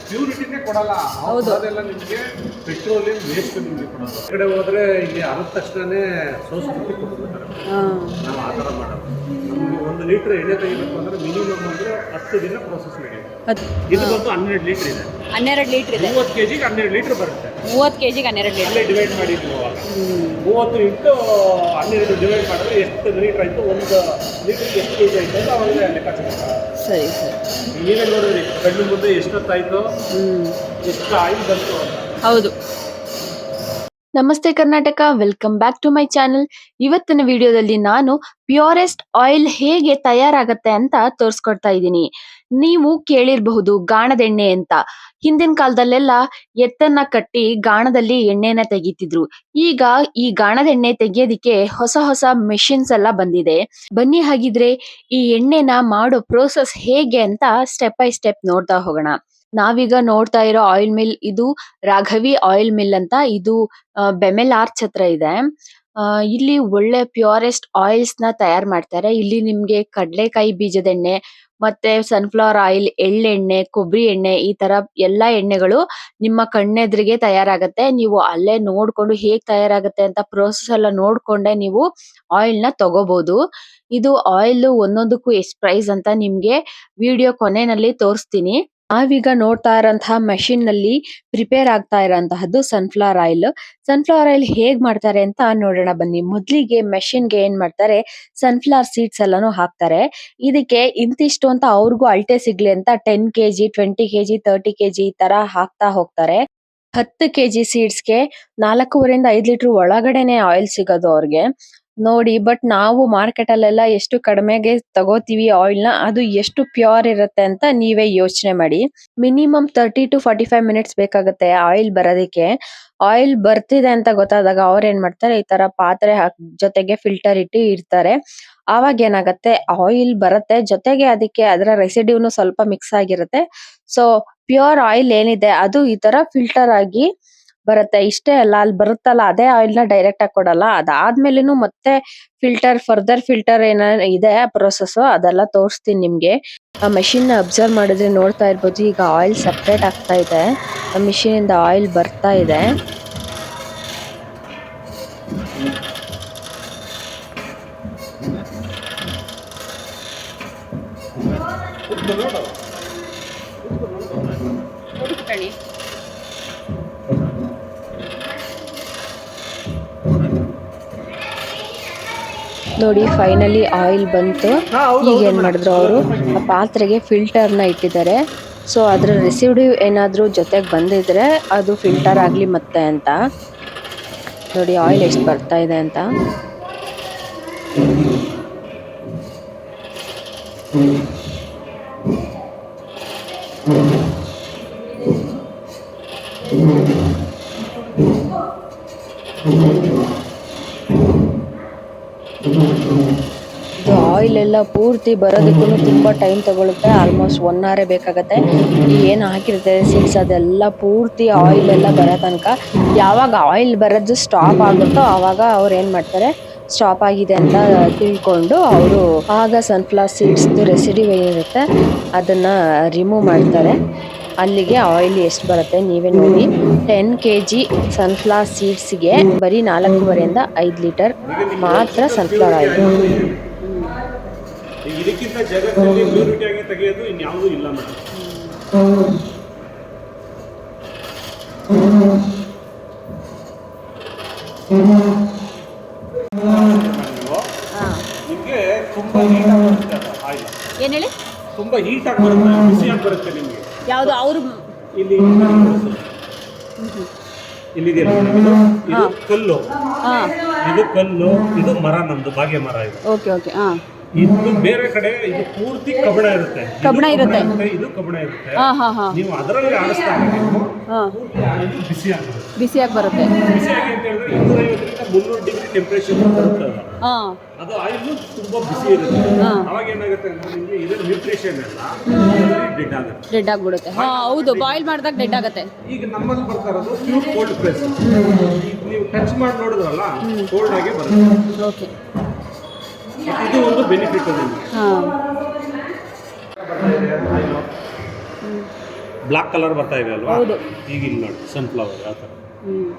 ಪ್ಯೂರಿಟಿನೇ ಕೊಡಲ್ಲ. ಅದೆಲ್ಲ ನಿಮಗೆ ಪೆಟ್ರೋಲಿಯಂ ವೇಸ್ಟ್ ನಿಮಗೆ ಕೊಡೋದು. ಈ ಕಡೆ ಹೋದ್ರೆ ಇಲ್ಲಿ ಅರದ ತಕ್ಷಣನೇ ಸಂಸ್ಕೃತಿ ಕೊಟ್ಬಿಡ್ತಾರೆ. ನಾವು ಆ ಥರ ಮಾಡೋದು. ನಮಗೆ 1 ಲೀಟರ್ ಎಣ್ಣೆ ತೆಗಿಬೇಕು ಅಂದ್ರೆ ಮಿನಿಮಮ್ ಅಂದ್ರೆ 10 ದಿನ ಪ್ರೋಸೆಸ್ ನಡೆಯುತ್ತೆ. ಇದು ಬಂದು 12 ಲೀಟರ್ ಇದೆ. 12 ಲೀಟರ್ ಇದೆ. 30 kg 12 ಲೀಟರ್ ಬರುತ್ತೆ. 30 kg 12 ಲೀಟರ್. ಅಲ್ಲೇ ಡಿವೈಡ್ ಮಾಡಿದ್ವಿ ಅವಾಗ. 30 ಇಂಟು 12 ಡಿವೈಡ್ ಮಾಡಿದ್ರೆ ಎಷ್ಟು ಲೀಟರ್ ಆಯಿತು, 1 ಲೀಟರ್ಗೆ ಎಷ್ಟು kg ಆಯಿತು ಅಂತ ಅವಾಗ ಲೆಕ್ಕಾಚಾರ. ಸರಿ ಸರಿ. ನೀವೇ ನೋಡಿದ್ರಿ ಕಣ್ಣು ಮುಂದೆ ಎಷ್ಟೊತ್ತಾಯಿತು, ಎಷ್ಟು ಆಯಿಲ್ ಬಂತು ಅಂತ. ಹೌದು. ನಮಸ್ತೆ Karnataka, welcome back to my channel. ಇವತ್ತಿನ ವಿಡಿಯೋದಲ್ಲಿ ನಾನು ಪ್ಯೂರೆಸ್ಟ್ ಆಯಿಲ್ ಹೇಗೆ ತಯಾರಾಗತ್ತೆ ಅಂತ ತೋರಿಸ್ಕೊಡ್ತಾ ಇದ್ದೀನಿ. ನೀವು ಕೇಳಿರಬಹುದು ಗಾಣದೆಣ್ಣೆ ಅಂತ. ಹಿಂದಿನ ಕಾಲದಲ್ಲೆಲ್ಲ ಎತ್ತನ್ನ ಕಟ್ಟಿ ಗಾಣದಲ್ಲಿ ಎಣ್ಣೆನ ತೆಗಿತಿದ್ರು. ಈಗ ಈ ಗಾಣದೆಣ್ಣೆ ತೆಗಿಯೋದಿಕ್ಕೆ ಹೊಸ ಹೊಸ ಮೆಷಿನ್ಸ್ ಎಲ್ಲ ಬಂದಿದೆ. ಬನ್ನಿ ಹಾಗಿದ್ರೆ ಈ ಎಣ್ಣೆನ ಮಾಡೋ ಪ್ರೋಸೆಸ್ ಹೇಗೆ ಅಂತ ಸ್ಟೆಪ್ ಬೈ ಸ್ಟೆಪ್ ನೋಡ್ತಾ ಹೋಗೋಣ. ನಾವೀಗ ನೋಡ್ತಾ ಇರೋ ಆಯಿಲ್ ಮಿಲ್ ಇದು ರಾಘವಿ ಆಯಿಲ್ ಮಿಲ್ ಅಂತ. ಇದು ಬೆಮೆಲ್ ಆರ್ಚ್ ಹತ್ರ ಇದೆ. ಇಲ್ಲಿ ಒಳ್ಳೆ ಪ್ಯೂರೆಸ್ಟ್ ಆಯಿಲ್ಸ್ ನ ತಯಾರು ಮಾಡ್ತಾರೆ. ಇಲ್ಲಿ ನಿಮ್ಗೆ ಕಡಲೆಕಾಯಿ ಬೀಜದ ಎಣ್ಣೆ, ಮತ್ತೆ ಸನ್ಫ್ಲವರ್ ಆಯಿಲ್, ಎಳ್ಳೆಣ್ಣೆ, ಕೊಬ್ಬರಿ ಎಣ್ಣೆ, ಈ ತರ ಎಲ್ಲಾ ಎಣ್ಣೆಗಳು ನಿಮ್ಮ ಕಣ್ಣೆದ್ರಿಗೆ ತಯಾರಾಗತ್ತೆ. ನೀವು ಅಲ್ಲೇ ನೋಡ್ಕೊಂಡು ಹೇಗ್ ತಯಾರಾಗತ್ತೆ ಅಂತ ಪ್ರೋಸೆಸ್ ಎಲ್ಲ ನೋಡ್ಕೊಂಡೆ ನೀವು ಆಯಿಲ್ ನ ತಗೋಬಹುದು. ಇದು ಆಯಿಲ್ ಒಂದೊಂದಕ್ಕೂ ಎಷ್ಟು ಪ್ರೈಸ್ ಅಂತ ನಿಮ್ಗೆ ವಿಡಿಯೋ ಕೊನೆಯಲ್ಲಿ ತೋರಿಸ್ತೀನಿ. ನಾವೀಗ ನೋಡ್ತಾ ಇರೋಂತಹ ಮೆಷಿನ್ ನಲ್ಲಿ ಪ್ರಿಪೇರ್ ಆಗ್ತಾ ಇರೋಂತಹದ್ದು ಸನ್ಫ್ಲವರ್ ಆಯಿಲ್. ಸನ್ಫ್ಲವರ್ ಆಯಿಲ್ ಹೇಗ್ ಮಾಡ್ತಾರೆ ಅಂತ ನೋಡೋಣ ಬನ್ನಿ. ಮೊದ್ಲಿಗೆ ಮೆಷಿನ್ ಗೆ ಏನ್ ಮಾಡ್ತಾರೆ, ಸನ್ಫ್ಲವರ್ ಸೀಡ್ಸ್ ಎಲ್ಲಾನು ಹಾಕ್ತಾರೆ. ಇದಕ್ಕೆ ಇಂತಿಷ್ಟು ಅಂತ ಅವ್ರಿಗೂ ಅಳತೆ ಸಿಗ್ಲಿ ಅಂತ 10 kg 20 kg 30 kg ಈ ತರ ಹಾಕ್ತಾ ಹೋಗ್ತಾರೆ. 10 kg ಸೀಡ್ಸ್ಗೆ 4.5 ರಿಂದ 5 ಲೀಟರ್ ಒಳಗಡೆನೆ ಆಯಿಲ್ ಸಿಗೋದು ಅವ್ರಿಗೆ ನೋಡಿ. ಬಟ್ ನಾವು ಮಾರ್ಕೆಟ್ ಅಲ್ಲೆಲ್ಲ ಎಷ್ಟು ಕಡಿಮೆಗೆ ತಗೋತೀವಿ ಆಯಿಲ್ ನ, ಅದು ಎಷ್ಟು ಪ್ಯೂರ್ ಇರುತ್ತೆ ಅಂತ ನೀವೇ ಯೋಚನೆ ಮಾಡಿ. ಮಿನಿಮಮ್ 30 to 45 ಮಿನಿಟ್ಸ್ ಬೇಕಾಗುತ್ತೆ ಆಯಿಲ್ ಬರೋದಕ್ಕೆ. ಆಯಿಲ್ ಬರ್ತಿದೆ ಅಂತ ಗೊತ್ತಾದಾಗ ಅವ್ರ ಏನ್ ಮಾಡ್ತಾರೆ, ಈ ತರ ಪಾತ್ರೆ ಜೊತೆಗೆ ಫಿಲ್ಟರ್ ಇಟ್ಟು ಇಡ್ತಾರೆ. ಆವಾಗ ಏನಾಗತ್ತೆ, ಆಯಿಲ್ ಬರುತ್ತೆ, ಜೊತೆಗೆ ಅದಕ್ಕೆ ಅದರ ರೆಸಿಡ್ಯೂನು ಸ್ವಲ್ಪ ಮಿಕ್ಸ್ ಆಗಿರುತ್ತೆ. ಸೊ ಪ್ಯೂರ್ ಆಯಿಲ್ ಏನಿದೆ ಅದು ಈ ತರ ಫಿಲ್ಟರ್ ಆಗಿ ಬರುತ್ತೆ. ಇಷ್ಟೇ ಅಲ್ಲ, ಅಲ್ಲಿ ಬರುತ್ತಲ್ಲ ಅದೇ ಆಯಿಲ್ ನ ಡೈರೆಕ್ಟ್ ಆಗಿ ಕೊಡಲ್ಲ. ಅದಾದ್ಮೇಲೆನು ಮತ್ತೆ ಫರ್ದರ್ ಫಿಲ್ಟರ್ ಏನ ಇದೆ ಪ್ರೊಸೆಸ್, ಅದೆಲ್ಲ ತೋರಿಸ್ತೀನಿ ನಿಮ್ಗೆ. ಆ ಮೆಷಿನ್ ನ ಅಬ್ಸರ್ವ್ ಮಾಡಿದ್ರೆ ನೋಡ್ತಾ ಇರ್ಬೋದು, ಈಗ ಆಯಿಲ್ ಸಪ್ರೇಟ್ ಆಗ್ತಾ ಇದೆ. ಆ ಮೆಷಿನ್ ಇಂದ ಆಯಿಲ್ ಬರ್ತಾ ಇದೆ. ನೋಡಿ ಫೈನಲಿ ಆಯಿಲ್ ಬಂತು. ಈಗ ಏನ್ ಮಾಡಿದ್ರು ಅವರು, ಆ ಪಾತ್ರೆಗೆ ಫಿಲ್ಟರ್ ನ ಇಟ್ಟಿದ್ದಾರೆ. ಸೊ ಅದ್ರ ರೆಸಿಡ್ಯೂ ಏನಾದ್ರೂ ಜೊತೆಗೆ ಬಂದಿದ್ರೆ ಅದು ಫಿಲ್ಟರ್ ಆಗ್ಲಿ ಮತ್ತೆ ಅಂತ. ನೋಡಿ ಆಯಿಲ್ ಎಷ್ಟು ಬರ್ತಾ ಇದೆ ಅಂತ. ಇದು ಆಯಿಲ್ ಎಲ್ಲ ಪೂರ್ತಿ ಬರೋದಕ್ಕೂ ತುಂಬಾ ಟೈಮ್ ತಗೊಳುತ್ತೆ. ಆಲ್ಮೋಸ್ಟ್ 1 hour ಬೇಕಾಗತ್ತೆ. ಏನು ಹಾಕಿರ್ತಾರೆ ಸೀಡ್ಸ್ ಅದೆಲ್ಲ ಪೂರ್ತಿ ಆಯಿಲ್ ಎಲ್ಲ ಬರೋ ತನಕ. ಯಾವಾಗ ಆಯಿಲ್ ಬರೋದು ಸ್ಟಾಪ್ ಆಗುತ್ತೋ ಆವಾಗ ಅವ್ರು ಏನ್ ಮಾಡ್ತಾರೆ, ಸ್ಟಾಪ್ ಆಗಿದೆ ಅಂತ ತಿಳ್ಕೊಂಡು ಅವರು ಆಗ ಸನ್ಫ್ಲವರ್ ಸೀಡ್ಸ್ ರೆಸಿಡ್ಯೂ ಏನಿರುತ್ತೆ ಅದನ್ನ ರಿಮೂವ್ ಮಾಡ್ತಾರೆ. ಅಲ್ಲಿಗೆ ಆಯಿಲ್ ಎಷ್ಟು ಬರುತ್ತೆ ನೀವೇ ನೋಡಿ. 10 kg ಸನ್ಫ್ಲವರ್ ಸೀಡ್ಸ್ಗೆ ಬರೀ 4.5 ರಿಂದ 5 ಲೀಟರ್ ಮಾತ್ರ ಸನ್ಫ್ಲವರ್ ಆಯಿಲ್. ಇದಕ್ಕಿಂತ ಜಗತ್ತಲ್ಲಿ ಪ್ಯೂರಿಟಿ ಆಗಿ ತೆಗೆಯೋದು ಇನ್ಯಾವುದೂ ಇಲ್ಲ ಮೇಡಮ್. ನಿಮಗೆ ತುಂಬಾ ಹೀಟ್ ಆಗುತ್ತೆ ಆಯಿಲ್. ಏನ್ ಹೇಳಿ? ತುಂಬಾ ಹೀಟ್ ಆಗಿ ಬರುತ್ತೆ, ಬಿಸಿಯಾಗಿ ಬರುತ್ತೆ ನಿಮಗೆ. ಯಾವುದು ಅವರು ಇಲ್ಲಿ ಇಲ್ಲಿದೆಯಲ್ಲ ಇದು ಕಲ್ಲು, ಇದು ಕಲ್ಲು, ಇದು ಮರ, ನಮ್ದು ಬಾಗೆ ಮರ ಇದು. Okay okay. ಇದು ಬೇರೆ ಕಡೆ ಇದು ಪೂರ್ತಿ ಕಬ್ಬಣ ಇರುತ್ತೆ. ಕಬ್ಬಣ ಇರುತ್ತೆ, ಇದು ಕಬ್ಬಣ ಇರುತ್ತೆ. ನೀವು ಅದರಲ್ಲಿ ಆಡಿಸ್ದಾಗ ಬಿಸಿಯಾಗಿ ಬರುತ್ತೆ. ಬಿಸಿಯಾಗಿ ಅಂತ ಹೇಳಿದ್ರೆ 250 ರಿಂದ 300 ಡಿಗ್ರಿ ಟೆಂಪರೇಚರ್ ಬರುತ್ತೆ. ಅದು ಆಯಿಲ್ ತುಂಬಾ ಬಿಸಿ ಇರುತ್ತೆ. ಅವಾಗ ಏನಾಗುತ್ತೆ ಅಂದ್ರೆ ನಿಮಗೆ ಇದರ ನ್ಯೂಟ್ರಿಷನ್ ಎಲ್ಲ ಡೆಡ್ ಆಗ್ಬಿಡುತ್ತೆ. ಹೌದು, ಬಾಯ್ಲ್ ಮಾಡಿದಾಗ ಡೆಡ್ ಆಗುತ್ತೆ. ಈಗ ನಮ್ಮಲ್ಲಿ ಬರ್ತಾ ಇರೋದು ಪ್ಯೂರ್ ಕೋಲ್ಡ್ ಪ್ರೆಸ್. ನೀವು ಟಚ್ ಮಾಡಿ ನೋಡಿದ್ರಲ್ಲ ಕೋಲ್ಡ್ ಆಗಿ ಬರುತ್ತೆ. ಓಕೆ, ಇದು ಒಂದು ಬೆನಿಫಿಟ್. ಬ್ಲಾಕ್ ಕಲರ್ ಬರ್ತಾ ಇದೆ ಅಲ್ವಾ, ಹೌದು. ಈಗ ಇಲ್ಲಿ ನೋಡಿ ಸನ್ಫ್ಲವರ್ ಯಾವ ಥರ ಹ್ಮ್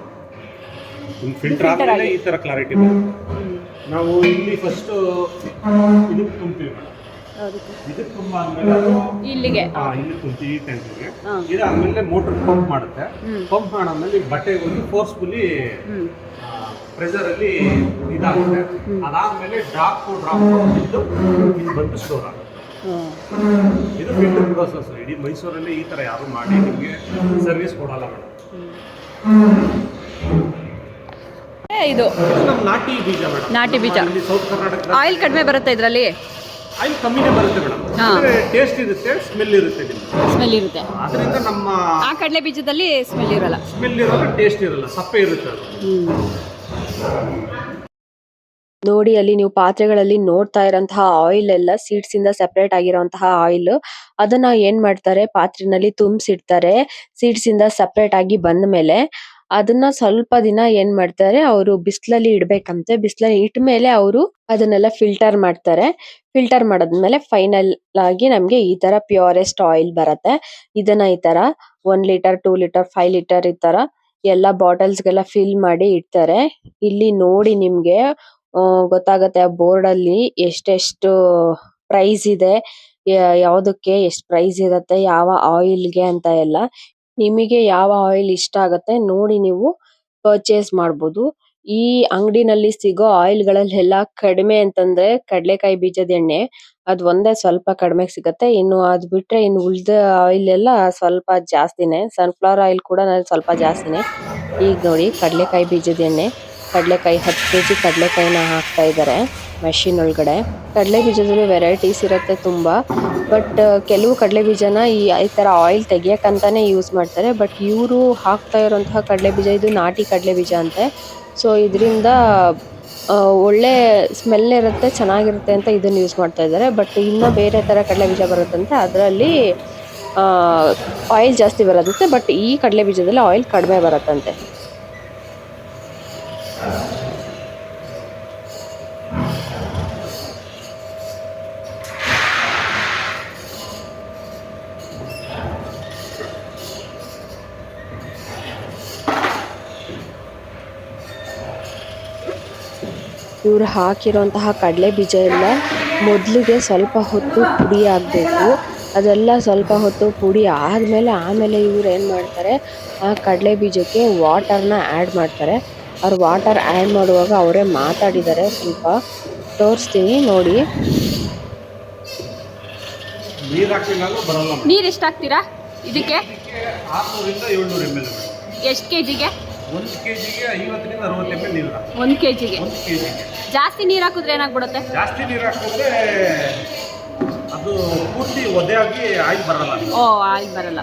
ಫಿಲ್ಟರ್ ಆದ್ಮೇಲೆ ಈ ಥರ ಕ್ಲಾರಿಟಿ ಬರುತ್ತೆ. ನಾವು ಇಲ್ಲಿ ಫಸ್ಟು ಇದಕ್ಕೆ ತುಂಬ್ತೀವಿ ಮೇಡಮ್, ಇದಕ್ಕೆ ತುಂಬ ಆದ್ಮೇಲೆ ಅದು ಇಲ್ಲಿಗೆ ಇಲ್ಲಿ ತುಂಬ್ತೀವಿ ಈ ಟ್ಯಾಂಕಿಗೆ. ಹಾ. ಇದಾದ್ಮೇಲೆ ಮೋಟರ್ ಪಂಪ್ ಮಾಡುತ್ತೆ. ಪಂಪ್ ಮಾಡಾದ್ಮೇಲೆ ಈ ಬಟ್ಟೆಗೆ ಹೋಗಿ ಫೋರ್ಸ್ಫುಲಿ ಪ್ರೆಷರ್ ಅಲ್ಲಿ ಇದಾಗುತ್ತೆ. ಅದಾದ್ಮೇಲೆ ಡ್ರಾಪ್ ಇದ್ದು ಇದು ಬಂದು ಸ್ಟೋರ್ ಆಗುತ್ತೆ. ಇದು ಫಿಲ್ಟರ್ ಪ್ರೋಸೆಸ್. ಇಡೀ ಮೈಸೂರಲ್ಲಿ ಈ ತರ ಯಾರು ಮಾಡಿ ನಿಮಗೆ ಸರ್ವಿಸ್ ಕೊಡಲ್ಲ ಮೇಡಮ್. ಇದು ನಮ್ಮ ನಾಟಿ ಬೀಜ ಮೇಡಮ್. ನಾಟಿ ಬೀಜ. ಇಲ್ಲಿ ಸೌತ್ ಕರ್ನಾಟಕದ ಆಯಿಲ್ ಕಡಿಮೆ ಬರುತ್ತೆ ಇದರಲ್ಲಿ. ಆಯಿಲ್ ಕಮ್ಮಿನೇ ಬರುತ್ತೆ ಮೇಡಮ್. ಅಂದ್ರೆ ಟೇಸ್ಟ್ ಇರುತ್ತೆ, ಸ್ಮೆಲ್ ಇರುತ್ತೆ ನಿಮ್ಗೆ. ಸ್ಮೆಲ್ ಇರುತ್ತೆ. ಅದರಿಂದ ನಮ್ಮ ಆ ಕಡಲೆ ಬೀಜದಲ್ಲಿ ಸ್ಮೆಲ್ ಇರಲ್ಲ. ಸ್ಮೆಲ್ ಇರೋಲ್ಲ, ಟೇಸ್ಟ್ ಇರಲ್ಲ, ಸಪ್ಪೆ ಇರುತ್ತೆ ಅದು. ನೋಡಿ ಅಲ್ಲಿ ನೀವು ಪಾತ್ರೆಗಳಲ್ಲಿ ನೋಡ್ತಾ ಇರೋಂತಹ ಆಯಿಲ್ ಎಲ್ಲ ಸೀಡ್ಸ್ ಇಂದ ಸೆಪರೇಟ್ ಆಗಿರೋಂತಹ ಆಯಿಲ್. ಅದನ್ನ ಏನ್ ಮಾಡ್ತಾರೆ, ಪಾತ್ರೆನಲ್ಲಿ ತುಂಬಿಸಿಡ್ತಾರೆ. ಸೀಡ್ಸ್ ಇಂದ ಸೆಪರೇಟ್ ಆಗಿ ಬಂದ ಮೇಲೆ ಅದನ್ನ ಸ್ವಲ್ಪ ದಿನ ಏನ್ ಮಾಡ್ತಾರೆ, ಅವರು ಬಿಸಿಲಲ್ಲಿ ಇಡ್ಬೇಕಂತೆ. ಬಿಸಿಲಲ್ಲಿ ಇಟ್ಟ ಮೇಲೆ ಅವರು ಅದನ್ನೆಲ್ಲ ಫಿಲ್ಟರ್ ಮಾಡ್ತಾರೆ. ಫಿಲ್ಟರ್ ಮಾಡಾದ್ಮೇಲೆ ಫೈನಲ್ ಆಗಿ ನಮ್ಗೆ ಈ ತರ ಪ್ಯೂರೆಸ್ಟ್ ಆಯಿಲ್ ಬರುತ್ತೆ. ಇದನ್ನ ಈ ತರ 1 ಲೀಟರ್ 2 ಲೀಟರ್ 5 ಲೀಟರ್ ಈ ತರ ಎಲ್ಲ ಬಾಟಲ್ಸ್ ಗೆಲ್ಲ ಫಿಲ್ ಮಾಡಿ ಇಡ್ತಾರೆ. ಇಲ್ಲಿ ನೋಡಿ ನಿಮ್ಗೆ ಗೊತ್ತಾಗತ್ತೆ ಆ ಬೋರ್ಡ್ ಅಲ್ಲಿ ಎಷ್ಟೆಷ್ಟು ಪ್ರೈಸ್ ಇದೆ, ಯಾವ್ದಕ್ಕೆ ಎಷ್ಟು ಪ್ರೈಸ್ ಇರುತ್ತೆ, ಯಾವ ಆಯಿಲ್ಗೆ ಅಂತ ಎಲ್ಲ. ನಿಮಗೆ ಯಾವ ಆಯಿಲ್ ಇಷ್ಟ ಆಗತ್ತೆ ನೋಡಿ ನೀವು ಪರ್ಚೇಸ್ ಮಾಡ್ಬೋದು. ಈ ಅಂಗಡಿನಲ್ಲಿ ಸಿಗೋ ಆಯಿಲ್ ಗಳಲ್ಲೆಲ್ಲ ಕಡಿಮೆ ಅಂತಂದ್ರೆ ಕಡ್ಲೆಕಾಯಿ ಬೀಜದ ಎಣ್ಣೆ, ಅದ್ ಒಂದೇ ಸ್ವಲ್ಪ ಕಡಿಮೆ ಸಿಗತ್ತೆ. ಇನ್ನು ಅದ್ ಬಿಟ್ರೆ ಇನ್ನು ಉಳ್ದ ಆಯಿಲ್ ಎಲ್ಲ ಸ್ವಲ್ಪ ಜಾಸ್ತಿನೇ. ಸನ್ಫ್ಲವರ್ ಆಯಿಲ್ ಕೂಡ ಸ್ವಲ್ಪ ಜಾಸ್ತಿನೇ. ಈಗ ನೋಡಿ ಕಡ್ಲೆಕಾಯಿ ಬೀಜದ ಎಣ್ಣೆ, ಕಡ್ಲೆಕಾಯಿ 10 kg ಕಡ್ಲೆಕಾಯಿನ ಹಾಕ್ತಾ ಇದ್ದಾರೆ ಮೆಷಿನ್ ಒಳಗಡೆ. ಕಡಲೆ ಬೀಜದಲ್ಲಿ ವೆರೈಟೀಸ್ ಇರುತ್ತೆ ತುಂಬಾ. ಬಟ್ ಕೆಲವು ಕಡಲೆ ಬೀಜನ ಈ ತರ ಆಯಿಲ್ ತೆಗಿಯಕ್ಕಂತಾನೆ ಯೂಸ್ ಮಾಡ್ತಾರೆ. ಬಟ್ ಇವರು ಹಾಕ್ತಾ ಇರುವಂತಹ ಕಡಲೆ ಬೀಜ ಇದು ನಾಟಿ ಕಡಲೆ ಬೀಜ ಅಂತೆ. ಸೊ ಇದರಿಂದ ಒಳ್ಳೆ ಸ್ಮೆಲ್ ಇರುತ್ತೆ, ಚೆನ್ನಾಗಿರುತ್ತೆ ಅಂತ ಇದನ್ನ ಯೂಸ್ ಮಾಡ್ತಾ ಇದ್ದಾರೆ. ಬಟ್ ಇನ್ನ ಬೇರೆ ತರ ಕಡಲೆ ಬೀಜ ಬರುತ್ತಂತೆ, ಅದರಲ್ಲಿ ಆಯಿಲ್ ಜಾಸ್ತಿ ಬರೋದಂತೆ. ಬಟ್ ಈ ಕಡಲೆ ಬೀಜದಲ್ಲಿ ಆಯಿಲ್ ಕಡಿಮೆ ಬರುತ್ತಂತೆ. ಇವ್ರು ಹಾಕಿರುವಂತಹ ಕಡಲೆ ಬೀಜ ಎಲ್ಲ ಮೊದಲಿಗೆ ಸ್ವಲ್ಪ ಹೊತ್ತು ಪುಡಿ ಆಗಬೇಕು. ಅದೆಲ್ಲ ಸ್ವಲ್ಪ ಹೊತ್ತು ಪುಡಿ ಆಮೇಲೆ ಇವ್ರು ಏನು ಮಾಡ್ತಾರೆ, ಆ ಕಡಲೆ ಬೀಜಕ್ಕೆ ವಾಟರ್ನ ಆ್ಯಡ್ ಮಾಡ್ತಾರೆ. ಅವ್ರು ವಾಟರ್ ಆ್ಯಡ್ ಮಾಡುವಾಗ ಅವರೇ ಮಾತಾಡಿದ್ದಾರೆ, ಸ್ವಲ್ಪ ತೋರಿಸ್ತೀನಿ ನೋಡಿ. ನೀರು ಎಷ್ಟು ಹಾಕ್ತೀರಾ ಇದಕ್ಕೆ? 600 ರಿಂದ 700 ml. ಎಷ್ಟು ಕೆಜಿಗೆ? 1 kgಗೆ 50 ರಿಂದ 60 ml ನೀರು. 1 kgಗೆ. 1 kgಗೆ ಜಾಸ್ತಿ ನೀರು ಹಾಕಿದ್ರೆ ಏನಾಗ್ಬಿಡುತ್ತೆ? ಜಾಸ್ತಿ ನೀರು ಹಾಕಿದ್ರೆ ಅದು ಪೂರ್ತಿ ಒದೆಯಾಗಿ ಆಯಿಲ್ ಬರಲ್ಲ. ಓ ಆಯಿಲ್ ಬರಲ್ಲ.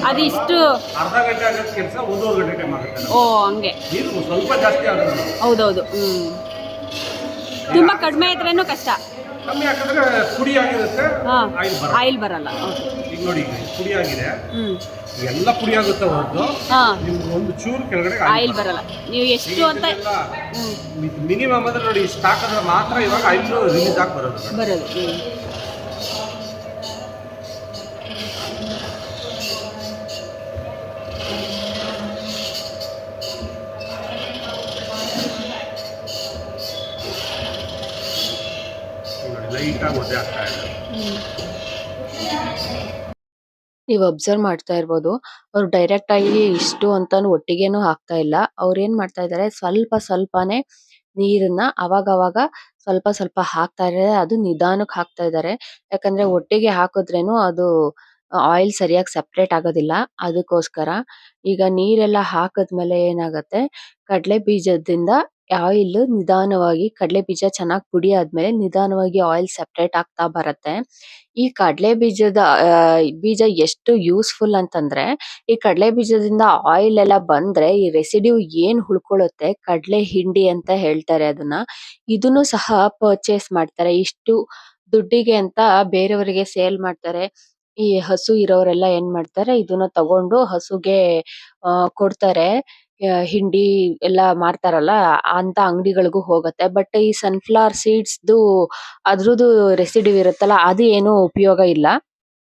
ಅದು ಇಷ್ಟು ಅರ್ಧ ಗಂಟೆ ಆಗೋದು ಕೆಲಸ 1.5 ಗಂಟೆ ಟೈಮ್ ಆಗುತ್ತೆ. ಓ ಹಂಗೆ. ನೀರು ಸ್ವಲ್ಪ ಜಾಸ್ತಿ ಆಗುತ್ತೆ. ಹೌದೌದು. ತುಂಬಾ ಕಡಿಮೆ ಇದ್ರೇನು ಕಷ್ಟ. ಕಮ್ಮಿ ಹಾಕಿದ್ರೆ ಪುಡಿ ಆಗಿರುತ್ತೆ, ಆಯಿಲ್ ಬರಲ್ಲ. ಈಗ ನೋಡಿ ಪುಡಿ ಆಗಿದೆ, ಎಲ್ಲ ಪುಡಿ ಆಗುತ್ತೆ ಹೊರತು ನಿಮ್ಗೆ ಒಂದು ಚೂರು ಕೆಳಗಡೆ ಆಯಿಲ್ ಬರಲ್ಲ. ನೀವು ಎಷ್ಟು ಅಂತ ಮಿನಿಮಮ್ ಅಂದ್ರೆ ನೋಡಿ ಇಷ್ಟು ಹಾಕಿದ್ರೆ ಮಾತ್ರ ಇವಾಗ ಆಯಿಲ್ ರಿಲೀಸ್ ಆಗಿ ಬರೋದು. ಲೈಟಾಗಿ ಒದ್ದೆ ಆಗ್ತಾ ಇದೆ. ನೀವು ಅಬ್ಸರ್ವ್ ಮಾಡ್ತಾ ಇರ್ಬೋದು, ಅವ್ರು ಡೈರೆಕ್ಟ್ ಆಗಿ ಇಷ್ಟು ಅಂತಾನು ಒಟ್ಟಿಗೆನೂ ಹಾಕ್ತಾ ಇಲ್ಲ. ಅವ್ರು ಏನ್ ಮಾಡ್ತಾ ಇದ್ದಾರೆ, ಸ್ವಲ್ಪ ಸ್ವಲ್ಪನೇ ನೀರನ್ನ ಅವಾಗವಾಗ ಸ್ವಲ್ಪ ಸ್ವಲ್ಪ ಹಾಕ್ತಾ ಇದ್ದಾರೆ. ಅದು ನಿಧಾನಕ್ಕೆ ಹಾಕ್ತಾ ಇದ್ದಾರೆ. ಯಾಕಂದ್ರೆ ಒಟ್ಟಿಗೆ ಹಾಕಿದ್ರೇನು ಅದು ಆಯಿಲ್ ಸರಿಯಾಗಿ ಸೆಪರೇಟ್ ಆಗೋದಿಲ್ಲ. ಅದಕ್ಕೋಸ್ಕರ ಈಗ ನೀರೆಲ್ಲ ಹಾಕಿದ್ಮೇಲೆ ಏನಾಗತ್ತೆ, ಕಡಲೆ ಬೀಜದಿಂದ ಆಯಿಲ್ ನಿಧಾನವಾಗಿ, ಕಡಲೆ ಬೀಜ ಚೆನ್ನಾಗಿ ಪುಡಿ ಆದ್ಮೇಲೆ ನಿಧಾನವಾಗಿ ಆಯಿಲ್ ಸೆಪರೇಟ್ ಆಗ್ತಾ ಬರುತ್ತೆ. ಈ ಕಡಲೆ ಬೀಜ ಎಷ್ಟು ಯೂಸ್ಫುಲ್ ಅಂತಂದ್ರೆ, ಈ ಕಡಲೆ ಬೀಜದಿಂದ ಆಯಿಲ್ ಎಲ್ಲ ಬಂದ್ರೆ ಈ ರೆಸಿಡ್ಯೂ ಏನ್ ಉಳ್ಕೊಳ್ಳುತ್ತೆ, ಕಡಲೆ ಹಿಂಡಿ ಅಂತ ಹೇಳ್ತಾರೆ ಅದನ್ನ. ಇದನ್ನು ಸಹ ಪರ್ಚೇಸ್ ಮಾಡ್ತಾರೆ. ಇಷ್ಟು ದುಡ್ಡಿಗೆ ಅಂತ ಬೇರೆಯವರಿಗೆ ಸೇಲ್ ಮಾಡ್ತಾರೆ. ಈ ಹಸು ಇರೋರೆಲ್ಲ ಏನ್ ಮಾಡ್ತಾರೆ, ಇದನ್ನ ತಗೊಂಡು ಹಸುಗೆ ಕೊಡ್ತಾರೆ. ಹಿಂಡಿ ಎಲ್ಲ ಮಾರ್ತಾರಲ್ಲ ಅಂತ ಅಂಗಡಿಗಳಿಗೂ ಹೋಗುತ್ತೆ. ಬಟ್ ಈ ಸನ್ಫ್ಲವರ್ ಸೀಡ್ಸ್ದು ಅದ್ರದ್ದು ರೆಸಿಡ್ಯೂ ಇರುತ್ತಲ್ಲ, ಅದು ಏನು ಉಪಯೋಗ ಇಲ್ಲ.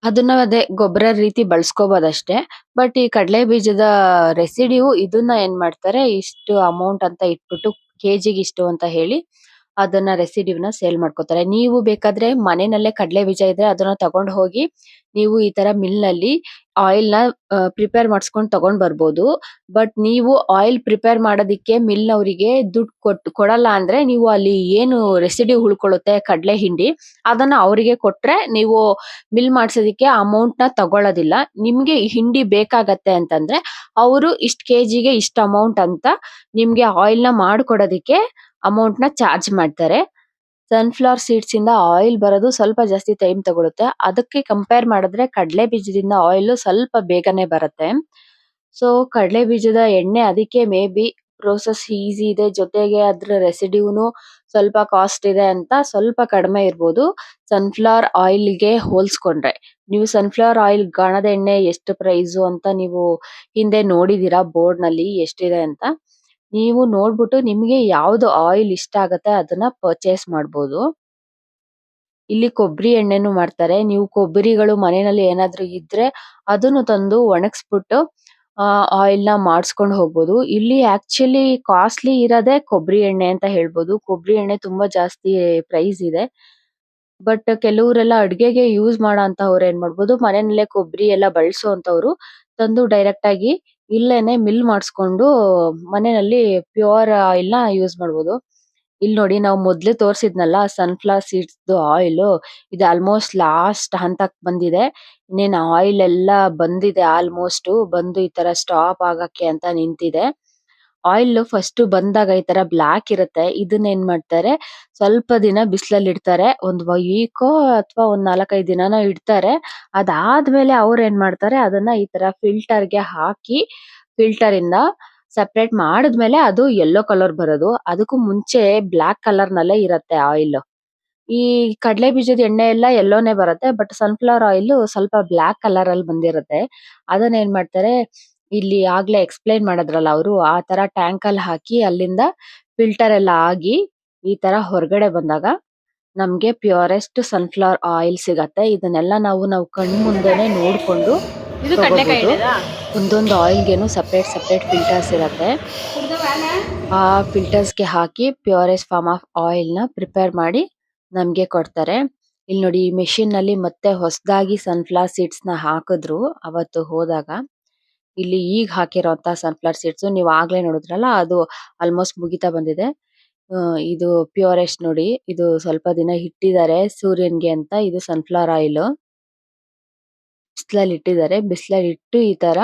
ಅದನ್ನ ಅದೇ ಗೊಬ್ಬರ ರೀತಿ ಬಳಸ್ಕೋಬೋದಷ್ಟೇ. ಬಟ್ ಈ ಕಡಲೆ ಬೀಜದ ರೆಸಿಡ್ಯೂ ಇದನ್ನ ಏನ್ ಮಾಡ್ತಾರೆ, ಇಷ್ಟು ಅಮೌಂಟ್ ಅಂತ ಇಟ್ಬಿಟ್ಟು ಕೆಜಿಗೆ ಇಷ್ಟು ಅಂತ ಹೇಳಿ ಅದನ್ನ ರೆಸಿಡ್ಯೂನ ಸೇಲ್ ಮಾಡ್ಕೋತಾರೆ. ನೀವು ಬೇಕಾದ್ರೆ ಮನೆಯಲ್ಲೇ ಕಡಲೆ ಬೀಜ ಇದ್ರೆ ಅದನ್ನ ತಗೊಂಡ್ ಹೋಗಿ ನೀವು ಈ ತರ ಮಿಲ್ ನಲ್ಲಿ ಆಯಿಲ್ ನ ಪ್ರಿಪೇರ್ ಮಾಡಿಸ್ಕೊಂಡು ತಗೊಂಡ್ ಬರ್ಬೋದು. ಬಟ್ ನೀವು ಆಯಿಲ್ ಪ್ರಿಪೇರ್ ಮಾಡೋದಿಕ್ಕೆ ಮಿಲ್ ಅವರಿಗೆ ದುಡ್ಡು ಕೊಡಲ್ಲ ಅಂದ್ರೆ ನೀವು ಅಲ್ಲಿ ಏನು ರೆಸಿಡ್ಯೂ ಉಳ್ಕೊಳ್ಳುತ್ತೆ ಕಡಲೆ ಹಿಂಡಿ ಅದನ್ನ ಅವರಿಗೆ ಕೊಟ್ರೆ ನೀವು ಮಿಲ್ ಮಾಡ್ಸೋದಿಕ್ಕೆ ಅಮೌಂಟ್ ನ ತಗೊಳ್ಳೋದಿಲ್ಲ. ನಿಮ್ಗೆ ಈ ಹಿಂಡಿ ಬೇಕಾಗತ್ತೆ ಅಂತಂದ್ರೆ ಅವರು ಇಷ್ಟ್ ಕೆಜಿಗೆ ಇಷ್ಟ ಅಮೌಂಟ್ ಅಂತ ನಿಮ್ಗೆ ಆಯಿಲ್ ನ ಮಾಡ್ಕೊಡೋದಿಕ್ಕೆ ಅಮೌಂಟ್ ನ ಚಾರ್ಜ್ ಮಾಡ್ತಾರೆ. ಸನ್ಫ್ಲವರ್ ಸೀಡ್ಸ್ ಇಂದ ಆಯಿಲ್ ಬರೋದು ಸ್ವಲ್ಪ ಜಾಸ್ತಿ ಟೈಮ್ ತಗೊಳುತ್ತೆ. ಅದಕ್ಕೆ ಕಂಪೇರ್ ಮಾಡಿದ್ರೆ ಕಡಲೆ ಬೀಜದಿಂದ ಆಯಿಲ್ ಸ್ವಲ್ಪ ಬೇಗನೆ ಬರುತ್ತೆ. ಸೊ ಕಡಲೆ ಬೀಜದ ಎಣ್ಣೆ ಅದಕ್ಕೆ ಮೇ ಬಿ ಪ್ರೋಸೆಸ್ ಈಸಿ ಇದೆ, ಜೊತೆಗೆ ಅದ್ರ ರೆಸಿಡ್ಯೂನು ಸ್ವಲ್ಪ ಕಾಸ್ಟ್ ಇದೆ ಅಂತ ಸ್ವಲ್ಪ ಕಡಿಮೆ ಇರ್ಬೋದು ಸನ್ಫ್ಲವರ್ ಆಯಿಲ್ಗೆ ಹೋಲ್ಸ್ಕೊಂಡ್ರೆ. ನೀವು ಸನ್ಫ್ಲವರ್ ಆಯಿಲ್ ಗಾಣದ ಎಣ್ಣೆ ಎಷ್ಟು ಪ್ರೈಸು ಅಂತ ನೀವು ಹಿಂದೆ ನೋಡಿದೀರಾ ಬೋರ್ಡ್ ನಲ್ಲಿ ಎಷ್ಟಿದೆ ಅಂತ. ನೀವು ನೋಡ್ಬಿಟ್ಟು ನಿಮ್ಗೆ ಯಾವ್ದು ಆಯಿಲ್ ಇಷ್ಟ ಆಗತ್ತೆ ಅದನ್ನ ಪರ್ಚೇಸ್ ಮಾಡ್ಬೋದು. ಇಲ್ಲಿ ಕೊಬ್ಬರಿ ಎಣ್ಣೆನು ಮಾಡ್ತಾರೆ. ನೀವು ಕೊಬ್ಬರಿಗಳು ಮನೆಯಲ್ಲಿ ಏನಾದ್ರು ಇದ್ರೆ ಅದನ್ನು ತಂದು ಒಣಗಿಸ್ಬಿಟ್ಟು ಆಯಿಲ್ ನ ಮಾಡಿಸ್ಕೊಂಡು ಹೋಗ್ಬೋದು. ಇಲ್ಲಿ ಆಕ್ಚುಲಿ ಕಾಸ್ಟ್ಲಿ ಇರೋದೇ ಕೊಬ್ಬರಿ ಎಣ್ಣೆ ಅಂತ ಹೇಳ್ಬೋದು. ಕೊಬ್ಬರಿ ಎಣ್ಣೆ ತುಂಬಾ ಜಾಸ್ತಿ ಪ್ರೈಸ್ ಇದೆ. ಬಟ್ ಕೆಲವರೆಲ್ಲ ಅಡ್ಗೆಗೆ ಯೂಸ್ ಮಾಡೋ ಅಂತವ್ರು ಏನ್ ಮಾಡ್ಬೋದು, ಮನೆಯಲ್ಲೇ ಕೊಬ್ಬರಿ ಎಲ್ಲ ಬಳಸೋಂತವ್ರು ತಂದು ಡೈರೆಕ್ಟ್ ಆಗಿ ಇಲ್ಲೇನೆ ಮಿಲ್ ಮಾಡಿಸ್ಕೊಂಡು ಮನೆಯಲ್ಲಿ ಪ್ಯೂರ್ ಆಯಿಲ್ ನ ಯೂಸ್ ಮಾಡ್ಬೋದು. ಇಲ್ಲಿ ನೋಡಿ ನಾವು ಮೊದ್ಲು ತೋರ್ಸಿದ್ನಲ್ಲ ಸನ್ಫ್ಲವರ್ ಸೀಡ್ಸ್ ಆಯಿಲ್, ಇದು ಆಲ್ಮೋಸ್ಟ್ ಲಾಸ್ಟ್ ಹಂತಕ್ ಬಂದಿದೆ. ಇನ್ನೇನ್ ಆಯಿಲ್ ಎಲ್ಲ ಬಂದಿದೆ, ಆಲ್ಮೋಸ್ಟ್ ಬಂದು ಈ ತರ ಸ್ಟಾಪ್ ಆಗಕ್ಕೆ ಅಂತ ನಿಂತಿದೆ. ಆಯಿಲ್ ಫಸ್ಟ್ ಬಂದಾಗ ಈ ತರ ಬ್ಲಾಕ್ ಇರುತ್ತೆ. ಇದನ್ನ ಏನ್ ಮಾಡ್ತಾರೆ, ಸ್ವಲ್ಪ ದಿನ ಬಿಸಿಲಲ್ಲಿ ಇಡ್ತಾರೆ. ಒಂದ್ ವೀಕೋ ಅಥವಾ ಒಂದ್ 4-5 ದಿನಾನೋ ಇಡ್ತಾರೆ. ಅದಾದ್ಮೇಲೆ ಅವ್ರು ಏನ್ ಮಾಡ್ತಾರೆ, ಅದನ್ನ ಈ ತರ ಫಿಲ್ಟರ್ ಗೆ ಹಾಕಿ ಫಿಲ್ಟರ್ ಇಂದ ಸೆಪರೇಟ್ ಮಾಡಿದ್ಮೇಲೆ ಅದು ಯೆಲ್ಲೋ ಕಲರ್ ಬರೋದು. ಅದಕ್ಕೂ ಮುಂಚೆ ಬ್ಲಾಕ್ ಕಲರ್ ನಲ್ಲೇ ಇರತ್ತೆ ಆಯಿಲ್. ಈ ಕಡಲೆ ಬೀಜದ ಎಣ್ಣೆ ಎಲ್ಲ ಯೆಲ್ಲೋನೇ ಬರುತ್ತೆ. ಬಟ್ ಸನ್ಫ್ಲವರ್ ಆಯಿಲ್ ಸ್ವಲ್ಪ ಬ್ಲಾಕ್ ಕಲರ್ ಅಲ್ಲಿ ಬಂದಿರುತ್ತೆ. ಅದನ್ನ ಏನ್ ಮಾಡ್ತಾರೆ, ಇಲ್ಲಿ ಆಗ್ಲೇ ಎಕ್ಸ್ಪ್ಲೈನ್ ಮಾಡಿದ್ರಲ್ಲ ಅವರು, ಆ ತರ ಟ್ಯಾಂಕ್ ಅಲ್ಲಿ ಹಾಕಿ ಅಲ್ಲಿಂದ ಫಿಲ್ಟರ್ ಎಲ್ಲ ಆಗಿ ಈ ತರ ಹೊರಗಡೆ ಬಂದಾಗ ನಮ್ಗೆ ಪ್ಯೂರೆಸ್ಟ್ ಸನ್ಫ್ಲವರ್ ಆಯಿಲ್ ಸಿಗತ್ತೆ. ಇದನ್ನೆಲ್ಲ ನಾವು ಕಣ್ ಮುಂದೆನೆ ನೋಡ್ಕೊಂಡು ತಗೋಬಹುದು. ಒಂದೊಂದು ಆಯಿಲ್ಗೆನು ಸಪರೇಟ್ ಫಿಲ್ಟರ್ಸ್ ಇರತ್ತೆ. ಆ ಫಿಲ್ಟರ್ಸ್ ಗೆ ಹಾಕಿ ಪ್ಯೂರೆಸ್ಟ್ ಫಾರ್ಮ್ ಆಫ್ ಆಯಿಲ್ ನ ಪ್ರಿಪೇರ್ ಮಾಡಿ ನಮ್ಗೆ ಕೊಡ್ತಾರೆ. ಇಲ್ಲಿ ನೋಡಿ ಈ ಮೆಷಿನ್ ನಲ್ಲಿ ಮತ್ತೆ ಹೊಸದಾಗಿ ಸನ್ಫ್ಲವರ್ ಸೀಡ್ಸ್ ನ ಹಾಕಿದ್ರು ಅವತ್ತು ಹೋದಾಗ. ಇಲ್ಲಿ ಈಗ ಹಾಕಿರೋಂತ ಸನ್ಫ್ಲವರ್ ಸೀಡ್ಸ್ ನೀವು ಆಗ್ಲೇ ನೋಡಿದ್ರಲ್ಲ, ಅದು ಆಲ್ಮೋಸ್ಟ್ ಮುಗಿತಾ ಬಂದಿದೆ. ಇದು ಪ್ಯೂರೆಸ್ಟ್ ನೋಡಿ, ಇದು ಸ್ವಲ್ಪ ದಿನ ಇಟ್ಟಿದ್ದಾರೆ ಸೂರ್ಯನ್ಗೆ ಅಂತ. ಇದು ಸನ್ಫ್ಲವರ್ ಆಯಿಲ್ ಬಿಸಿಲಲ್ಲಿ ಇಟ್ಟಿದ್ದಾರೆ. ಬಿಸಿಲಲ್ಲಿ ಇಟ್ಟು ಈ ತರ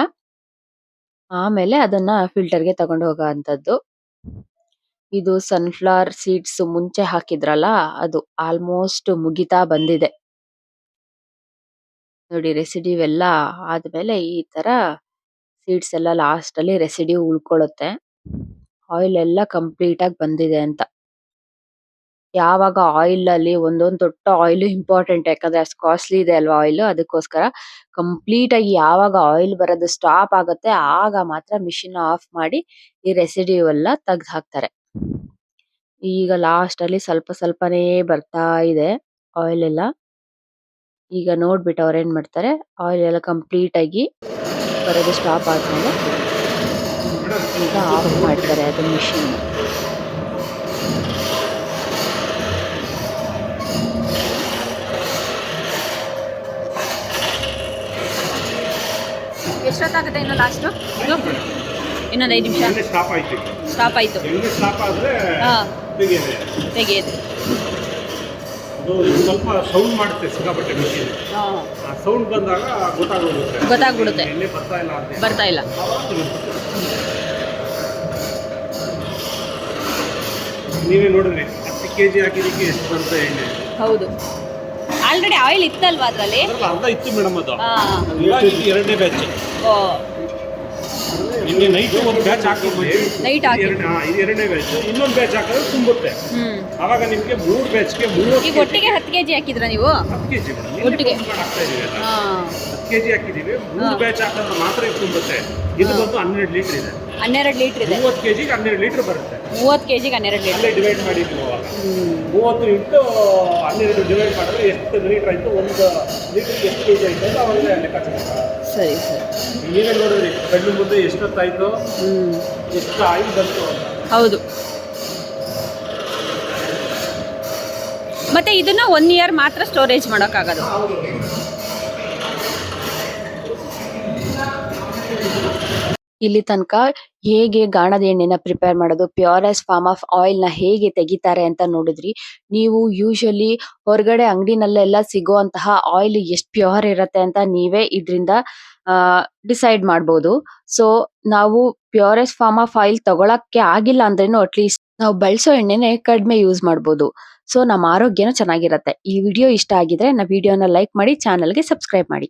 ಆಮೇಲೆ ಅದನ್ನ ಫಿಲ್ಟರ್ ಗೆ ತಗೊಂಡು ಹೋಗೋ ಅಂತದ್ದು. ಇದು ಸನ್ಫ್ಲವರ್ ಸೀಡ್ಸ್ ಮುಂಚೆ ಹಾಕಿದ್ರಲ್ಲ, ಅದು ಆಲ್ಮೋಸ್ಟ್ ಮುಗಿತಾ ಬಂದಿದೆ ನೋಡಿ. ರೆಸಿಡ್ಯೂ ಎಲ್ಲ ಆದ್ಮೇಲೆ ಈ ತರ ಸೀಡ್ಸ್ ಎಲ್ಲ ಲಾಸ್ಟ್ ಅಲ್ಲಿ ರೆಸಿಡ್ಯೂ ಉಳ್ಕೊಳ್ಳುತ್ತೆ. ಆಯಿಲ್ ಎಲ್ಲ ಕಂಪ್ಲೀಟ್ ಆಗಿ ಬಂದಿದೆ ಅಂತ. ಯಾವಾಗ ಆಯಿಲ್ ಅಲ್ಲಿ ಒಂದೊಂದು ದೊಡ್ಡ ಆಯಿಲ್ ಇಂಪಾರ್ಟೆಂಟ್, ಯಾಕಂದ್ರೆ ಅಷ್ಟು ಕಾಸ್ಟ್ಲಿ ಇದೆ ಅಲ್ವಾ ಆಯಿಲ್. ಅದಕ್ಕೋಸ್ಕರ ಕಂಪ್ಲೀಟ್ ಆಗಿ ಯಾವಾಗ ಆಯಿಲ್ ಬರೋದು ಸ್ಟಾಪ್ ಆಗುತ್ತೆ ಆಗ ಮಾತ್ರ ಮಿಷಿನ್ ಆಫ್ ಮಾಡಿ ಈ ರೆಸಿಡ್ಯೂ ಎಲ್ಲ ತೆಗ್ದು ಹಾಕ್ತಾರೆ. ಈಗ ಲಾಸ್ಟ್ ಅಲ್ಲಿ ಸ್ವಲ್ಪ ಸ್ವಲ್ಪನೇ ಬರ್ತಾ ಇದೆ ಆಯಿಲ್ ಎಲ್ಲ. ಈಗ ನೋಡ್ಬಿಟ್ಟು ಅವ್ರು ಏನ್ ಮಾಡ್ತಾರೆ, ಆಯಿಲ್ ಎಲ್ಲ ಕಂಪ್ಲೀಟ್ ಆಗಿ ಬರೋದು ಸ್ಟಾಪ್ ಆದ್ಮೇಲೆ ಈಗ ಆಫ್ ಮಾಡ್ತಾರೆ ಅದು ಮಿಷಿನ್. ಎಷ್ಟೊತ್ತಾಗುತ್ತೆ ಇನ್ನು ಲಾಸ್ಟು? ಇನ್ನೊಂದು 5 ನಿಮಿಷ ಸ್ಟಾಪ್ ಆಯ್ತು. ಸ್ಟಾಪ್ ಆಯ್ತು. ಸ್ಟಾಪ್ ಆದ್ರೆ ತೆಗೆಯೋದು. ಅದು ಸ್ವಲ್ಪ ಸೌಂಡ್ ಮಾಡುತ್ತೆ ಸಿಕ್ಕಾಪಟ್ಟೆ ಮಿಷಿನ್. ಆ ಸೌಂಡ್ ಬಂದಾಗ ಗೊತ್ತಾಗ್ಬಿಡುತ್ತೆ ಎಣ್ಣೆ ಬರ್ತಾ ಇಲ್ಲ ಅಂತ. ಬರ್ತಾ ಇಲ್ಲ. ನೀವೇ ನೋಡಿದ್ರಿ 10 kg ಹಾಕಿದಕ್ಕೆ ಎಷ್ಟು ಬಂತ ಎಣ್ಣೆ. ಹೌದು, ಆಲ್ರೆಡಿ ಆಯಿಲ್ ಇತ್ತಲ್ವಾ ಅದರಲ್ಲಿ? ಅರ್ಧ ಇತ್ತು ಮೇಡಮ್. ಅದು ಇವಾಗ ಇದು 2ನೇ ಬ್ಯಾಚ್. ನಿನ್ನೆ ನೈಟ್ ಒಂದು ಬ್ಯಾಚ್ ಹಾಕಿದ್ವಿ. ನೈಟ್ ಹಾಕಿ ಇದು 2ನೇ ಬ್ಯಾಚ್. ಇನ್ನೊಂದು ಬ್ಯಾಚ್ ಹಾಕಿದ್ರೆ ತುಂಬುತ್ತೆ. ಆವಾಗ ನಿಮಗೆ 3 ಬ್ಯಾಚ್ಗೆ 3 ಈಗ ಒಟ್ಟಿಗೆ 10 kg ಹಾಕಿದ್ರ ನೀವು? 10 kg ಮೇಡಮ್ ಒಟ್ಟಿಗೆ ಹಾಕ್ತಾ ಇದೀವಿ. 10 kg ಹಾಕಿದೀವಿ. 3 ಬ್ಯಾಚ್ ಹಾಕಿದ್ರೆ ಮಾತ್ರ ಇದು ತುಂಬುತ್ತೆ. ಇದು ಬಂದು 12 ಲೀಟರ್ ಇದೆ. 12 ಲೀಟರ್ ಇದೆ. 30 kg ಗೆ 12 ಲೀಟರ್ ಬರುತ್ತೆ. 30 kg 12 ಲೀಟರ್. ಅಲ್ಲೇ ಡಿವೈಡ್ ಮಾಡಿ ನೀವು ಅವಾಗ 30 ಇಂಟು 12 ಡಿವೈಡ್ ಮಾಡಿದ್ರೆ ಎಷ್ಟು ಲೀಟ್ರ್ ಆಯಿತು, ಒಂದು ಲೀಟ್ರಿಗೆ ಎಷ್ಟು ಕೆಜಿ ಆಯಿತು ಅಂತ ಅವಾಗಲೇ ಲೆಕ್ಕಾಚಾರ. ಸರಿ ಸರಿ. ನೀವೇ ನೋಡಿದ್ರಿ ಕಣ್ಣು ಮುಂದೆ ಎಷ್ಟೊತ್ತಾಯಿತು, ಎಷ್ಟು ಆಯಿಲ್ ಬಂತು ಅಂತ. ಹೌದು. ಮತ್ತೆ ಇದನ್ನ 1 ಇಯರ್ ಮಾತ್ರ ಸ್ಟೋರೇಜ್ ಮಾಡೋಕ್ಕಾಗೋದು. ಇಲ್ಲಿ ತನಕ ಹೇಗೆ ಗಾಣದ ಎಣ್ಣೆನ ಪ್ರಿಪೇರ್ ಮಾಡೋದು, ಪ್ಯೂರೆಸ್ಟ್ ಫಾರ್ಮ್ ಆಫ್ ಆಯಿಲ್ ನ ಹೇಗೆ ತೆಗಿತಾರೆ ಅಂತ ನೋಡಿದ್ರಿ. ನೀವು ಯೂಶಲಿ ಹೊರಗಡೆ ಅಂಗಡಿನಲ್ಲೆಲ್ಲ ಸಿಗುವಂತಹ ಆಯಿಲ್ ಎಷ್ಟು ಪ್ಯೂರ್ ಇರತ್ತೆ ಅಂತ ನೀವೇ ಇದರಿಂದ ಡಿಸೈಡ್ ಮಾಡ್ಬೋದು. ಸೊ ನಾವು ಪ್ಯೂರೆಸ್ಟ್ ಫಾರ್ಮ್ ಆಫ್ ಆಯಿಲ್ ತಗೊಳಕ್ಕೆ ಆಗಿಲ್ಲ ಅಂದ್ರೇನು ಅಟ್ಲೀಸ್ಟ್ ನಾವು ಬಳಸೋ ಎಣ್ಣೆನೆ ಕಡಿಮೆ ಯೂಸ್ ಮಾಡ್ಬೋದು. ಸೊ ನಮ್ಮ ಆರೋಗ್ಯನೂ ಚೆನ್ನಾಗಿರತ್ತೆ. ಈ ವಿಡಿಯೋ ಇಷ್ಟ ಆಗಿದ್ರೆ ವಿಡಿಯೋನ ಲೈಕ್ ಮಾಡಿ, ಚಾನಲ್ಗೆ ಸಬ್ಸ್ಕ್ರೈಬ್ ಮಾಡಿ.